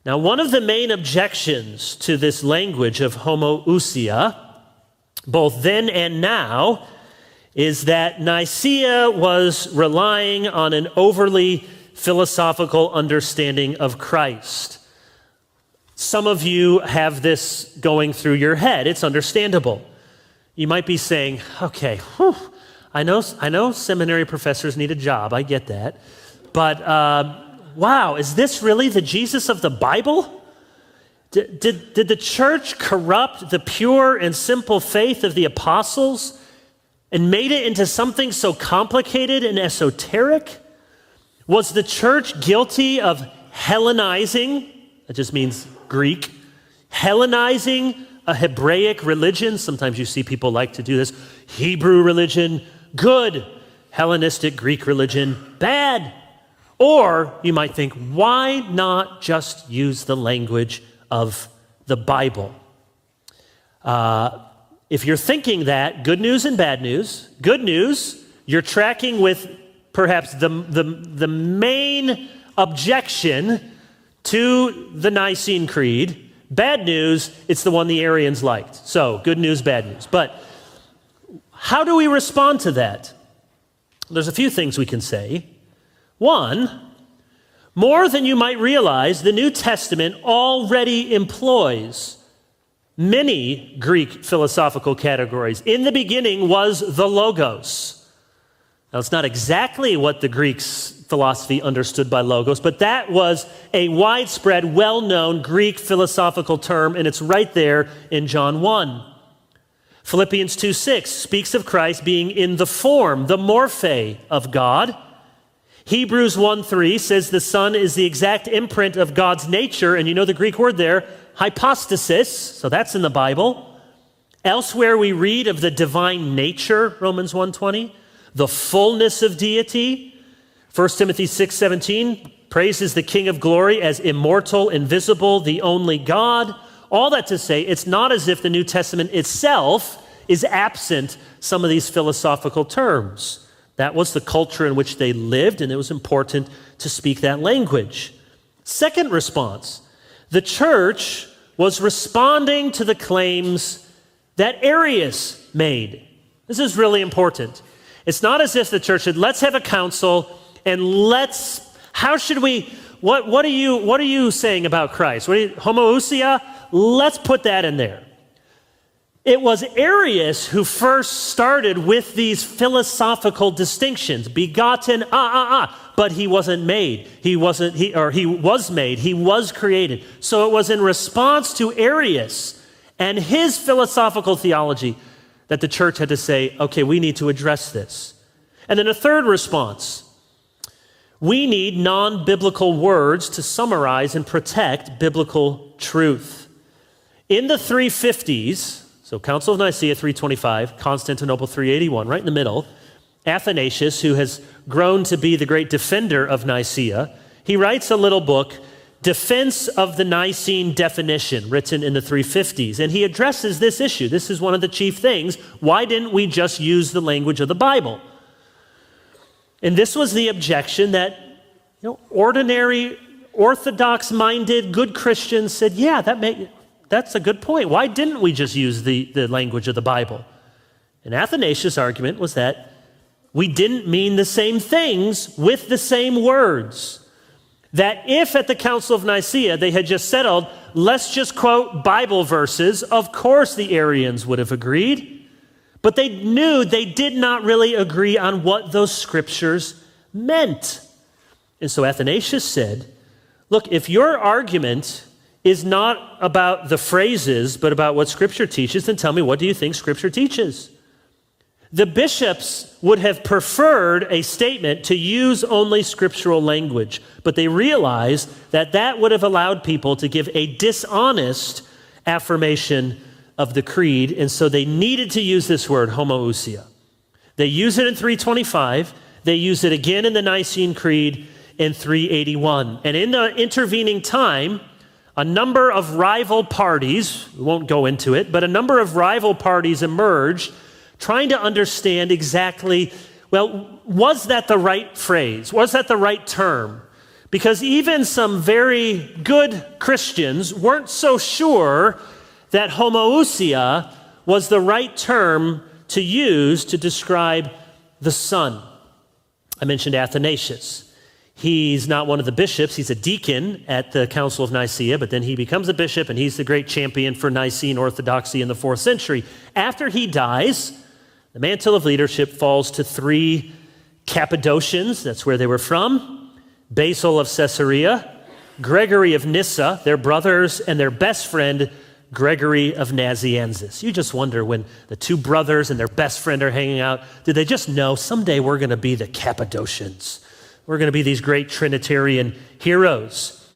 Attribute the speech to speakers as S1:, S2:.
S1: Now, one of the main objections to this language of homoousia, both then and now, is that Nicaea was relying on an overly philosophical understanding of Christ. Some of you have this going through your head. It's understandable. You might be saying, okay, I know seminary professors need a job. I get that. But wow, is this really the Jesus of the Bible? Did the church corrupt the pure and simple faith of the apostles and made it into something so complicated and esoteric? Was the church guilty of Hellenizing, that just means Greek, Hellenizing a Hebraic religion? Sometimes you see people like to do this. Hebrew religion, good. Hellenistic Greek religion, bad. Or you might think, why not just use the language of the Bible? If you're thinking that, good news and bad news. Good news, you're tracking with perhaps the main objection to the Nicene Creed. Bad news, it's the one the Arians liked. So, good news, bad news. But how do we respond to that? There's a few things we can say. One, more than you might realize, the New Testament already employs many Greek philosophical categories. In the beginning was the Logos. Now, it's not exactly what the Greeks' philosophy understood by Logos, but that was a widespread, well-known Greek philosophical term, and it's right there in John 1. Philippians 2:6 speaks of Christ being in the form, the morphe of God. Hebrews 1:3 says the Son is the exact imprint of God's nature, and you know the Greek word there, hypostasis, so that's in the Bible. Elsewhere we read of the divine nature, Romans 1:20, the fullness of deity. 1 Timothy 6:17 praises the King of glory as immortal, invisible, the only God. All that to say, it's not as if the New Testament itself is absent some of these philosophical terms. That was the culture in which they lived, and it was important to speak that language. Second response, the church was responding to the claims that Arius made. This is really important. It's not as if the church said, let's have a council and how should we, what are you saying about Christ? Homoousia? Let's put that in there. It was Arius who first started with these philosophical distinctions. Begotten, but he wasn't made. He was made. He was created. So it was in response to Arius and his philosophical theology that the church had to say, okay, we need to address this. And then a third response. We need non-biblical words to summarize and protect biblical truth. In the 350s, so Council of Nicaea 325, Constantinople 381, right in the middle, Athanasius, who has grown to be the great defender of Nicaea, he writes a little book, Defense of the Nicene Definition, written in the 350s. And he addresses this issue. This is one of the chief things. Why didn't we just use the language of the Bible? And this was the objection that ordinary, orthodox-minded, good Christians said, yeah, that's a good point. Why didn't we just use the language of the Bible? And Athanasius' argument was that we didn't mean the same things with the same words. That if at the Council of Nicaea they had just settled, let's just quote Bible verses, of course the Arians would have agreed. But they knew they did not really agree on what those scriptures meant. And so Athanasius said, look, if your argument is not about the phrases, but about what Scripture teaches, then tell me, what do you think Scripture teaches? The bishops would have preferred a statement to use only scriptural language, but they realized that that would have allowed people to give a dishonest affirmation of the creed, and so they needed to use this word, homoousia. They use it in 325, they use it again in the Nicene Creed in 381. And in the intervening time, a number of rival parties, we won't go into it, but a number of rival parties emerged trying to understand exactly, well, was that the right phrase? Was that the right term? because even some very good Christians weren't so sure that homoousia was the right term to use to describe the Son. I mentioned Athanasius. He's not one of the bishops. He's a deacon at the Council of Nicaea, but then he becomes a bishop, and he's the great champion for Nicene orthodoxy in the 4th century. After he dies, the mantle of leadership falls to 3 Cappadocians. That's where they were from. Basil of Caesarea, Gregory of Nyssa, their brothers, and their best friend, Gregory of Nazianzus. You just wonder, when the 2 brothers and their best friend are hanging out, did they just know someday we're going to be the Cappadocians? We're going to be these great Trinitarian heroes.